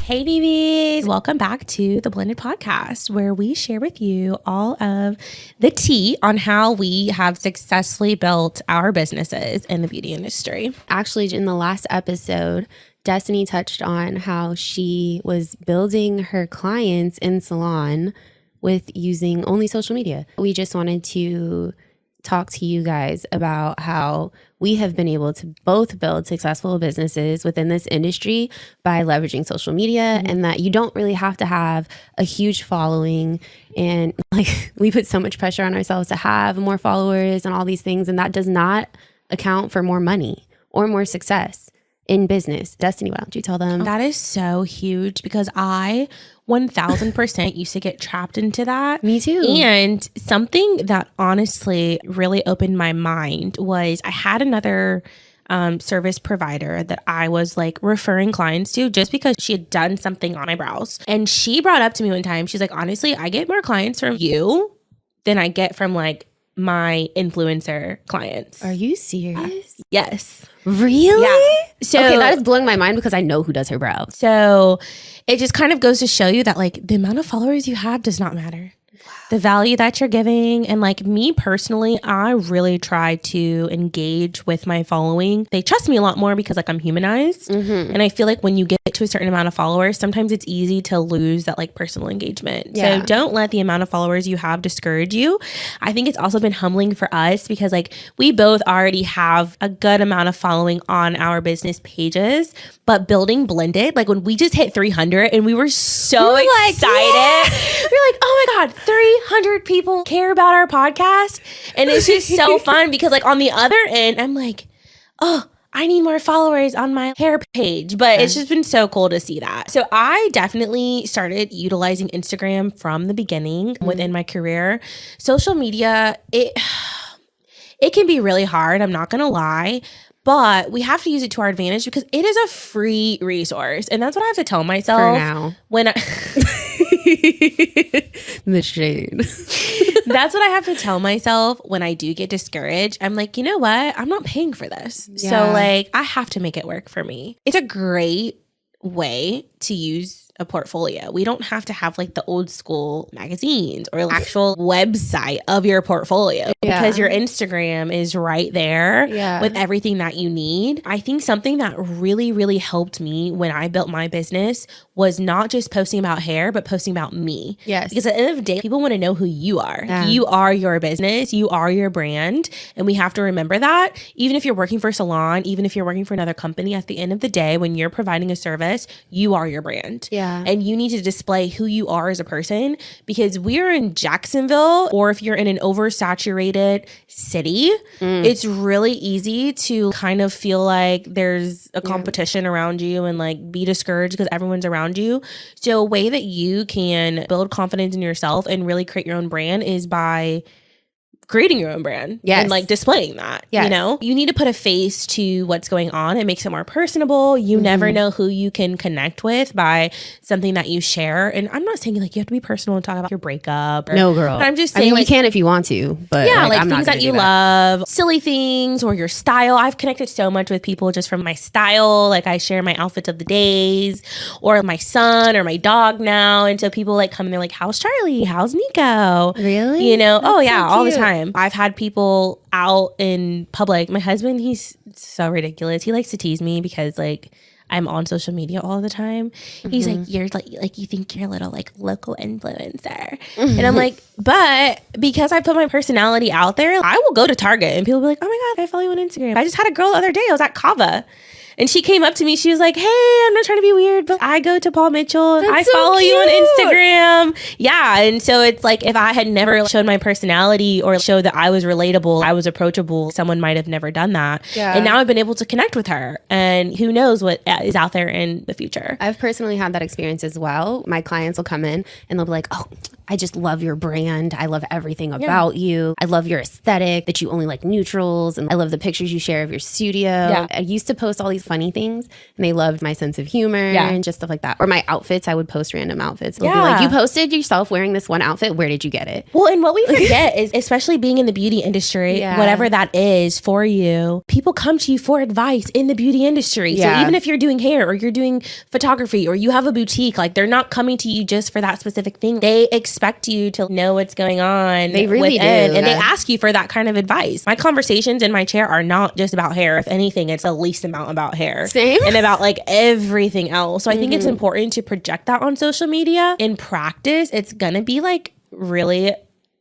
Hey BBs, welcome back to the Blended Podcast, where we share with you all of the tea on how we have successfully built our businesses in the beauty industry. Actually, in the last episode, Destiny touched on how she was building her clients in salon with using only social media. We just wanted to talk to you guys about how we have been able to both build successful businesses within this industry by leveraging social media, and that you don't really have to have a huge following. And like, we put so much pressure on ourselves to have more followers and all these things, and that does not account for more money or more success in business. Destiny, why don't you tell them? That is so huge because I 1000% used to get trapped into that. Me too. And something that honestly really opened my mind was I had another service provider that I was like referring clients to just because she had done something on my brows. And she brought up to me one time, she's like, honestly, I get more clients from you than I get from like my influencer clients. Are you serious? Yes. Really? Yeah. So okay, that is blowing my mind because I know who does her brows. So it just kind of goes to show you that like the amount of followers you have does not matter. The value that you're giving. And like me personally, I really try to engage with my following. They trust me a lot more because like I'm humanized. And I feel like when you get to a certain amount of followers, sometimes it's easy to lose that like personal engagement. Yeah. So don't let the amount of followers you have discourage you. I think it's also been humbling for us because like we both already have a good amount of following on our business pages, but building Blended, like when we just hit 300 and we were so excited. Yeah. We're like, oh my God, 300 people care about our podcast. And it's just so fun because like on the other end, I'm like, oh, I need more followers on my hair page, but it's just been so cool to see that. So I definitely started utilizing Instagram from the beginning within my career. Social media, it can be really hard. I'm not going to lie. But we have to use it to our advantage because it is a free resource. And that's what I have to tell myself. For now. When I the shade. That's what I have to tell myself when I do get discouraged. I'm like, you know what? I'm not paying for this. Yeah. So like, I have to make it work for me. It's a great way to use a portfolio. We don't have to have like the old school magazines or actual website of your portfolio because your Instagram is right there with everything that you need. I think something that really, really helped me when I built my business was not just posting about hair, but posting about me. Yes. Because at the end of the day, people want to know who you are. You are your business. You are your brand. And we have to remember that. Even if you're working for a salon, even if you're working for another company, at the end of the day, when you're providing a service, you are your brand. Yeah. And you need to display who you are as a person because we're in Jacksonville, or if you're in an oversaturated city, it's really easy to kind of feel like there's a competition around you and like be discouraged because everyone's around you. So a way that you can build confidence in yourself and really create your own brand is by creating your own brand and like displaying that. You know, you need to put a face to what's going on. It makes it more personable. You never know who you can connect with by something that you share. And I'm not saying like you have to be personal and talk about your breakup. No, girl. I'm just saying, I mean, like, you can if you want to, but yeah, like I'm things that you love, silly things, or your style. I've connected so much with people just from my style. Like I share my outfits of the days, or my son or my dog now. And so people like come and they're like, how's Charlie? How's Nico? Really? You know, That's so all the time. I've had people out in public. My husband, he's so ridiculous. He likes to tease me because like I'm on social media all the time. He's like, you're like you think you're a little like local influencer. And I'm like, but because I put my personality out there, I will go to Target and people will be like, oh my God, I follow you on Instagram. I just had a girl the other day. I was at Kava. And she came up to me. She was like, hey, I'm not trying to be weird, but I go to Paul Mitchell. I follow you on Instagram. Yeah. And so it's like if I had never showed my personality or showed that I was relatable, I was approachable, someone might have never done that. Yeah. And now I've been able to connect with her. And who knows what is out there in the future. I've personally had that experience as well. My clients will come in and they'll be like, oh, I just love your brand. I love everything about you. I love your aesthetic, that you only like neutrals. And I love the pictures you share of your studio. Yeah. I used to post all these funny things and they loved my sense of humor and just stuff like that. Or my outfits. I would post random outfits. They'll be like, you posted yourself wearing this one outfit. Where did you get it? Well, and what we forget is, especially being in the beauty industry, whatever that is for you, people come to you for advice in the beauty industry. So even if you're doing hair or you're doing photography or you have a boutique, like they're not coming to you just for that specific thing. They expect you to know what's going on. They really do. And they ask you for that kind of advice. My conversations in my chair are not just about hair. If anything, it's the least amount about hair. Same. And about like everything else. So I think it's important to project that on social media. In practice, it's gonna be like really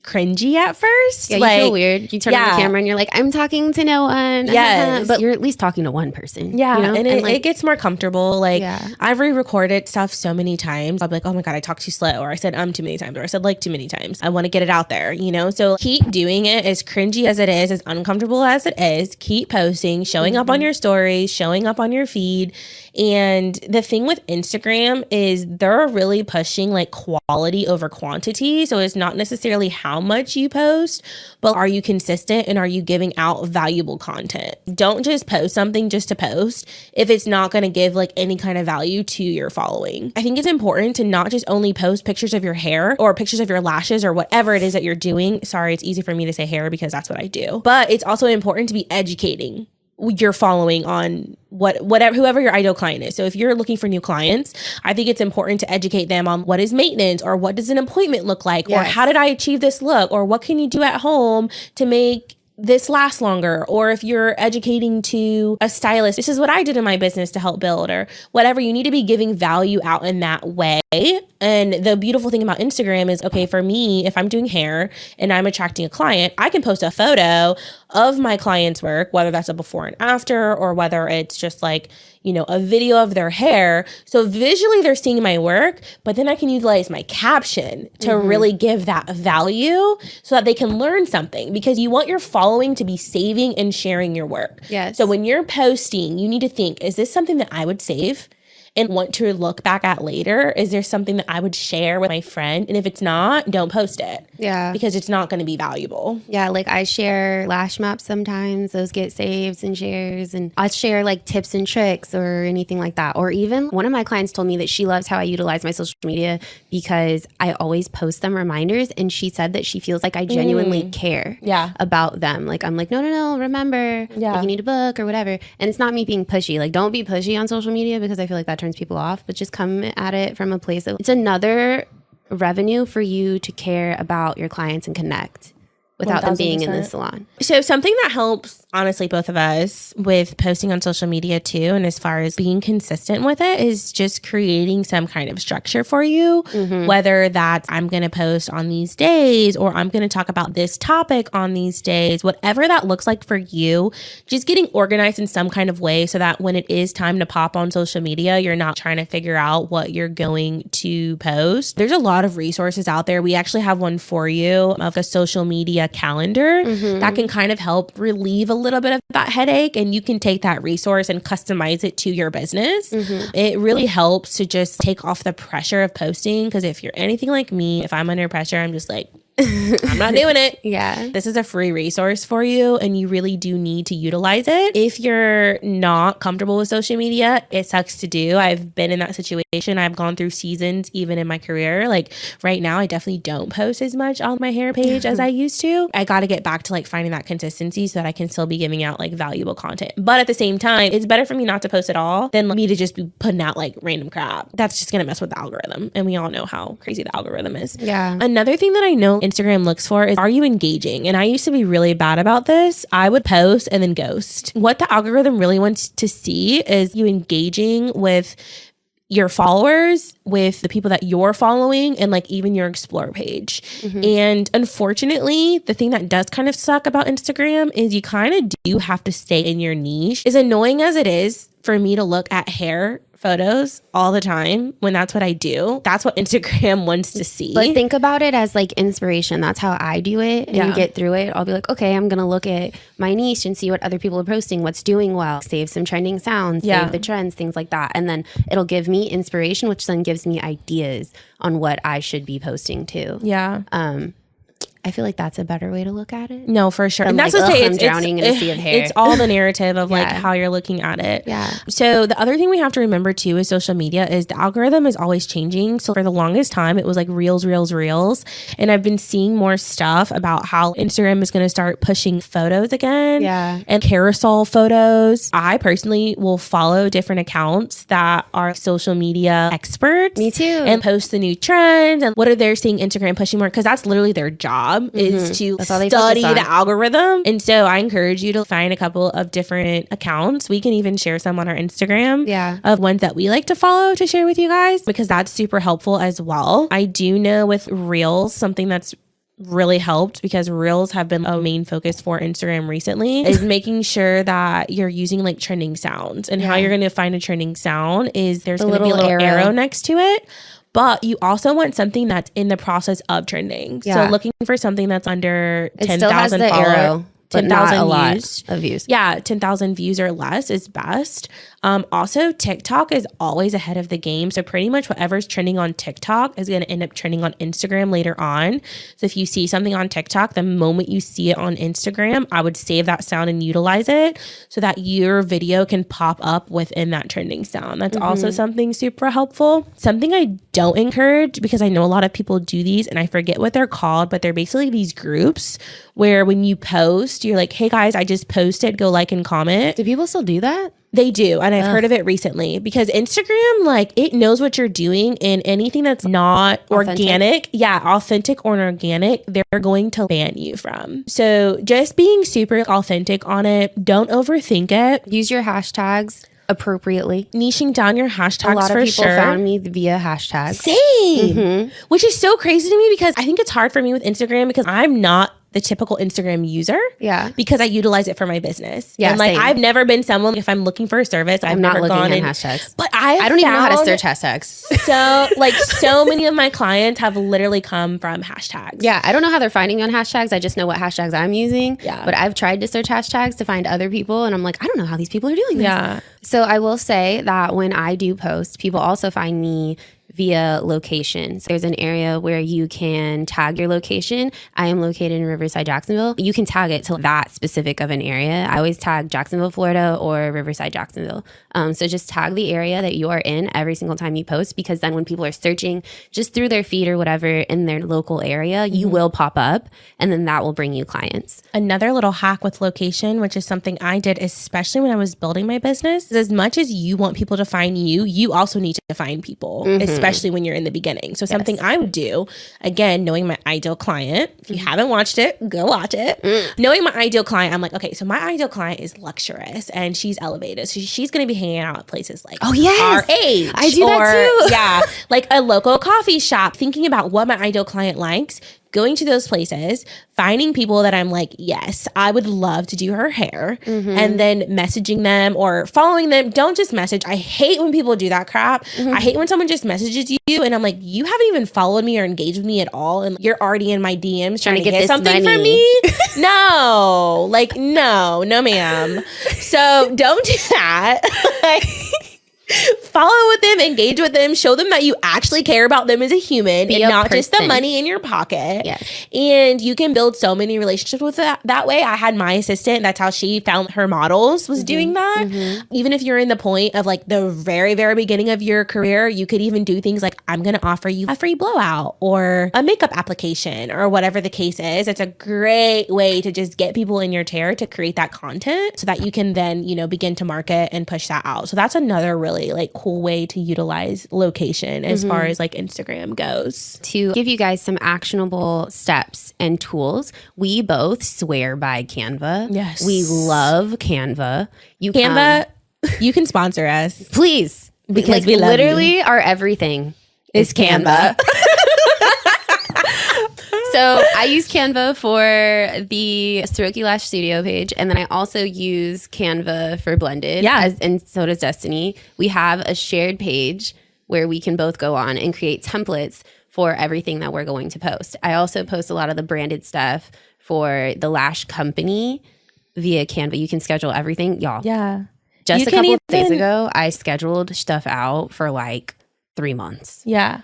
cringy at first. Yeah, like, you feel weird. You turn on the camera and you're like, I'm talking to no one. Yes. But you're at least talking to one person. Yeah. You know? And it gets more comfortable. Like I've re-recorded stuff so many times. I'm like, oh my God, I talked too slow. Or I said too many times. Or I said like too many times. I want to get it out there, you know? So keep doing it, as cringy as it is, as uncomfortable as it is. Keep posting, showing up on your stories, showing up on your feed. And the thing with Instagram is they're really pushing like quality over quantity. So it's not necessarily how much you post, but are you consistent and are you giving out valuable content? Don't just post something just to post if it's not going to give like any kind of value to your following. I think it's important to not just only post pictures of your hair or pictures of your lashes or whatever it is that you're doing. Sorry, it's easy for me to say hair because that's what I do. But it's also important to be educating your following on whoever your ideal client is. So if you're looking for new clients, I think it's important to educate them on what is maintenance, or what does an appointment look like, or how did I achieve this look, or what can you do at home to make this last longer. Or if you're educating to a stylist, this is what I did in my business to help build, or whatever. You need to be giving value out in that way. And the beautiful thing about Instagram is, okay, for me, if I'm doing hair and I'm attracting a client, I can post a photo of my client's work, whether that's a before and after, or whether it's just like, you know, a video of their hair. So visually they're seeing my work, but then I can utilize my caption to really give that value so that they can learn something, because you want your following to be saving and sharing your work. Yes. So when you're posting, you need to think, is this something that I would save and want to look back at later? Is there something that I would share with my friend? And if it's not, don't post it. Yeah. Because it's not going to be valuable. Yeah, like I share lash maps sometimes. Those get saves and shares. And I'll share like tips and tricks or anything like that. Or even one of my clients told me that she loves how I utilize my social media because I always post them reminders. And she said that she feels like I genuinely care about them. Like I'm like, no, remember, like, you need a book or whatever. And it's not me being pushy. Like don't be pushy on social media, because I feel like that turns people off, but just come at it from a place of, it's another revenue for you to care about your clients and connect without them being in the salon. So something that helps, honestly, both of us with posting on social media too, and as far as being consistent with it, is just creating some kind of structure for you, whether that's I'm going to post on these days, or I'm going to talk about this topic on these days, whatever that looks like for you, just getting organized in some kind of way so that when it is time to pop on social media, you're not trying to figure out what you're going to post. There's a lot of resources out there. We actually have one for you of a social media calendar that can kind of help relieve a little bit of that headache, and you can take that resource and customize it to your business. It really helps to just take off the pressure of posting, because if you're anything like me, if I'm under pressure, I'm just like, I'm not doing it. Yeah. This is a free resource for you, and you really do need to utilize it. If you're not comfortable with social media, it sucks to do. I've been in that situation. I've gone through seasons even in my career. Like right now, I definitely don't post as much on my hair page as I used to. I got to get back to like finding that consistency so that I can still be giving out like valuable content. But at the same time, it's better for me not to post at all than me to just be putting out like random crap. That's just going to mess with the algorithm. And we all know how crazy the algorithm is. Yeah. Another thing that I know Instagram looks for is, are you engaging? And I used to be really bad about this. I would post and then ghost. What the algorithm really wants to see is you engaging with your followers, with the people that you're following, and like even your explore page. And unfortunately, the thing that does kind of suck about Instagram is you kind of do have to stay in your niche. As annoying as it is for me to look at hair photos all the time when that's what I do. That's what Instagram wants to see. But think about it as like inspiration. That's how I do it. And Yeah. you get through it. I'll be like, okay, I'm going to look at my niche and see what other people are posting, what's doing well, save some trending sounds, Yeah. save the trends, things like that. And then it'll give me inspiration, which then gives me ideas on what I should be posting too. Yeah. I feel like that's a better way to look at it. No, for sure. And Like, that's what I say. I'm drowning in a sea of hair. It's all the narrative of like Yeah. how you're looking at it. Yeah. So the other thing we have to remember too is social media is the algorithm is always changing. So for the longest time, it was like reels. And I've been seeing more stuff about how Instagram is going to start pushing photos again. Yeah. And carousel photos. I personally will follow different accounts that are social media experts. Me too. And post the new trends and what are they seeing Instagram pushing more, because that's literally their job is to That's all they study focus on. the algorithm. And so I encourage you to find a couple of different accounts. We can even share some on our Instagram Yeah. of ones that we like to follow to share with you guys, because that's super helpful as well. I do know with Reels, something that's really helped, because Reels have been a main focus for Instagram recently, is making sure that you're using like trending sounds. And how you're going to find a trending sound is there's going to be a little little arrow. arrow next to it. But you also want something that's in the process of trending. Yeah. So looking for something that's under It still has 10,000 the followers. arrow, but not 10,000 a lot views. of views. Yeah, 10,000 views or less is best. Also, TikTok is always ahead of the game. So pretty much whatever's trending on TikTok is going to end up trending on Instagram later on. So if you see something on TikTok, the moment you see it on Instagram, I would save that sound and utilize it so that your video can pop up within that trending sound. That's also something super helpful. Something I don't encourage, because I know a lot of people do these and I forget what they're called, but they're basically these groups where when you post, you're like, hey guys, I just posted, go like and comment. Do people still do that? They do. And I've heard of it recently, because Instagram, like, it knows what you're doing, and anything that's not organic, authentic or organic, they're going to ban you from. So just being super authentic on it. Don't overthink it. Use your hashtags appropriately. Niching down your hashtags A lot of for people sure. found me via hashtags. Same. Which is so crazy to me, because I think it's hard for me with Instagram because I'm not the typical Instagram user. Yeah. Because I utilize it for my business. Yeah, And like, same. I've never been someone, if I'm looking for a service, I've I'm not never looking gone at in hashtags. But I don't even know how to found search hashtags. So like so many of my clients have literally come from hashtags. Yeah, I don't know how they're finding me on hashtags. I just know what hashtags I'm using. Yeah. But I've tried to search hashtags to find other people, and I'm like, I don't know how these people are doing this. Yeah. So I will say that when I do post, people also find me via location. So there's an area where you can tag your location. I am located in Riverside, Jacksonville. You can tag it to that specific of an area. I always tag Jacksonville, Florida, or Riverside, Jacksonville. So just tag the area that you are in every single time you post, because then when people are searching just through their feed or whatever in their local area, you will pop up, and then that will bring you clients. Another little hack with location, which is something I did, especially when I was building my business, is as much as you want people to find you, you also need to find people, especially when you're in the beginning. So something I would do, again, knowing my ideal client, if you haven't watched it, go watch it. Knowing my ideal client, I'm like, okay, so my ideal client is luxurious and she's elevated. So she's going to be hanging out at places like RH. I do that too. Yeah, like a local coffee shop, thinking about what my ideal client likes, going to those places, finding people that I'm like, yes, I would love to do her hair, and then messaging them or following them. Don't just message. I hate when people do that crap. I hate when someone just messages you and I'm like, you haven't even followed me or engaged with me at all, and you're already in my DMs trying to get this something money. from me. No, like, no, ma'am. So don't do that. Like, follow with them, engage with them, show them that you actually care about them as a human Be and a not just the person. money in your pocket. Yes. And you can build so many relationships with that way. I had my assistant, that's how she found her models, was doing that. Even if you're in the point of like the very, very beginning of your career, you could even do things like, I'm going to offer you a free blowout or a makeup application or whatever the case is. It's a great way to just get people in your chair to create that content so that you can then, begin to market and push that out. So that's another really like cool way to utilize location as far as like Instagram goes. To give you guys some actionable steps and tools, we both swear by Canva. Yes. We love Canva. Canva, you can sponsor us. Please. Because we love literally our everything is Canva. So I use Canva for the Soroki Lash Studio page, and then I also use Canva for Blended. Yeah. And so does Destiny. We have a shared page where we can both go on and create templates for everything that we're going to post. I also post a lot of the branded stuff for the lash company via Canva. You can schedule everything. Y'all. Yeah. Just a couple of days ago, I scheduled stuff out for like 3 months. Yeah.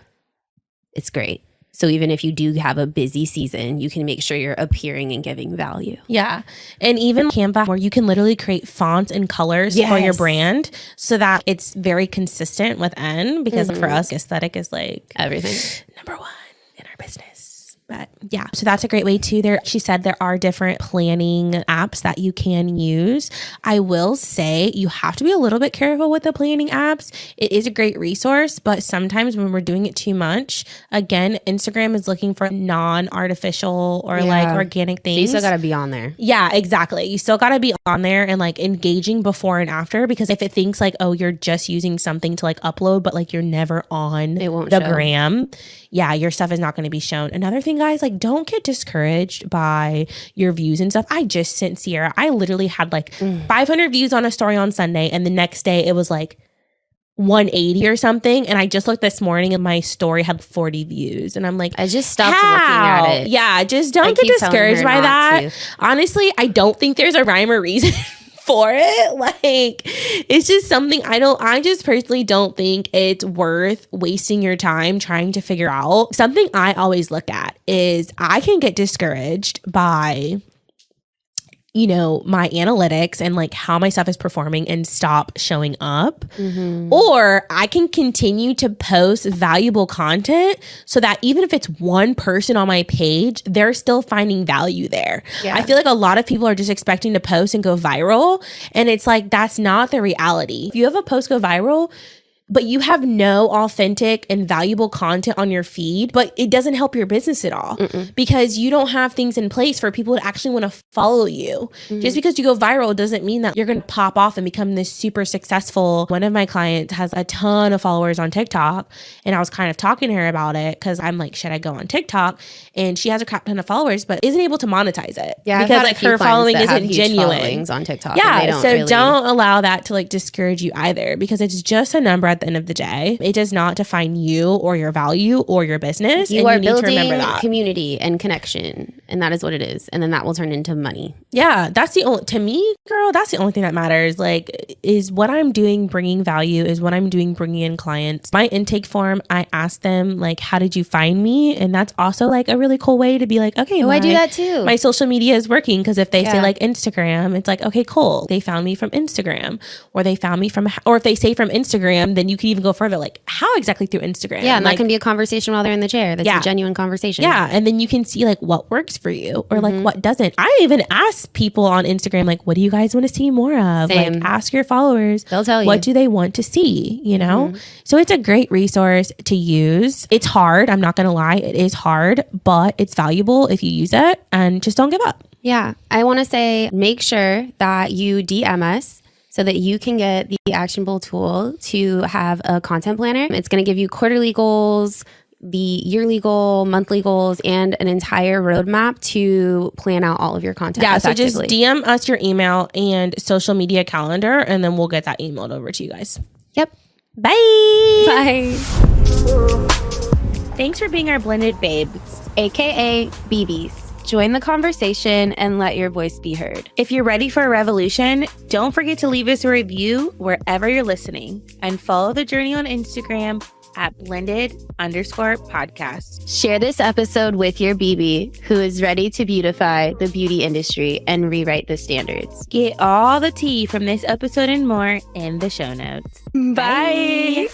It's great. So even if you do have a busy season, you can make sure you're appearing and giving value. Yeah. And even Canva, where you can literally create fonts and colors for your brand so that it's very consistent with N, because for us, aesthetic is like everything. Number one in our business. But yeah, so that's a great way too. She said there are different planning apps that you can use. I will say you have to be a little bit careful with the planning apps. It is a great resource, but sometimes when we're doing it too much, again, Instagram is looking for non-artificial or like organic things. So you still got to be on there. Yeah, exactly. You still got to be on there and like engaging before and after, because if it thinks like, oh, you're just using something to like upload, but like you're never on the gram, yeah, your stuff is not going to be shown. Another thing, guys, like don't get discouraged by your views and stuff. I just sent Sierra, I literally had like 500 views on a story on Sunday, and the next day it was like 180 or something. And I just looked this morning and my story had 40 views. And I'm like, I just stopped looking at it. Yeah, just don't get discouraged by that. Honestly, I don't think there's a rhyme or reason for it. Like, it's just something I just personally don't think it's worth wasting your time trying to figure out. Something I always look at is I can get discouraged by, you know, my analytics and like how my stuff is performing and stop showing up. Or I can continue to post valuable content so that even if it's one person on my page, they're still finding value there. I feel like a lot of people are just expecting to post and go viral. And it's like, that's not the reality. If you have a post go viral, but you have no authentic and valuable content on your feed, but it doesn't help your business at all because you don't have things in place for people to actually want to follow you. Just because you go viral doesn't mean that you're going to pop off and become this super successful. One of my clients has a ton of followers on TikTok, and I was kind of talking to her about it because I'm like, should I go on TikTok? And she has a crap ton of followers, but isn't able to monetize it because like her following isn't genuine on TikTok. Yeah, so don't allow that to like discourage you either, because it's just a number at the end of the day. It does not define you or your value or your business. You are building community and connection, and that is what it is. And then that will turn into money. Yeah, that's the only, to me, girl, that's the only thing that matters. Like, is what I'm doing bringing value? Is what I'm doing bringing in clients? My intake form, I ask them like, how did you find me? And that's also like a really cool way to be like, okay, I do that too. My social media is working, because if they say like Instagram, it's like, okay, cool. They found me from Instagram, or they found me from, or if they say from Instagram, then you can even go further. Like, how exactly through Instagram? Yeah, and like, that can be a conversation while they're in the chair. That's a genuine conversation. Yeah, and then you can see like what works for you or like what doesn't. I even ask people on Instagram like, what do you guys want to see more of? Same. Like, ask your followers. They'll tell you. What do they want to see, you know? So it's a great resource to use. It's hard. I'm not going to lie. It is hard, but it's valuable if you use it, and just don't give up. Yeah. I want to say, make sure that you DM us so that you can get the actionable tool to have a content planner. It's going to give you quarterly goals, the yearly goal, monthly goals, and an entire roadmap to plan out all of your content. Yeah, so just DM us your email and social media calendar, and then we'll get that emailed over to you guys. Yep. Bye. Bye. Thanks for being our blended babes, AKA BBs. Join the conversation and let your voice be heard. If you're ready for a revolution, don't forget to leave us a review wherever you're listening, and follow the journey on Instagram at blended_podcast. Share this episode with your BB who is ready to beautify the beauty industry and rewrite the standards. Get all the tea from this episode and more in the show notes. Bye.